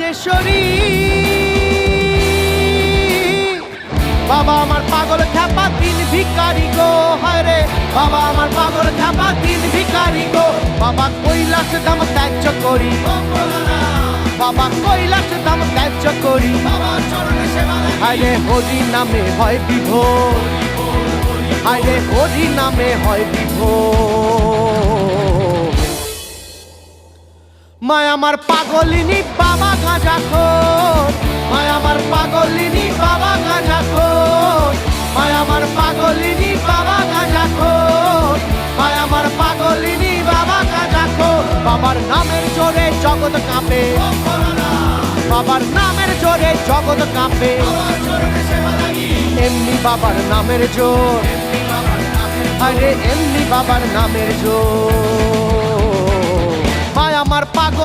রাজেশ্বরী। বাবা আমার পাগল খ্যাপা দিন ভিখারি গো, হায় রে বাবা আমার পাগল খ্যাপা দিন ভিখারি গো। বাবা কৈলাস ধাম ত্যায্য করি, বাবা কৈলাস ধাম ত্যায্য করি, হায় রে হরি নামে হয় বিভোর, হায় রে হরি নামে হয় বিভোর। মায় আমার পাগলিনী বাবা গাঁজাখোর, মায় আমার পাগলিনী বাবা গাঁজাখোর, মায় আমার পাগলিনী বাবা গাঁজাখোর, মায় আমার পাগলিনী বাবা গাঁজাখোর। বাবার নামের জোরে জগৎ কাঁপে, বাবার নামের জোরে জগৎ কাঁপে, এমনি বাবার নামের জোর, আরে এমনি বাবার নামের জোর। মায় আমার পাগল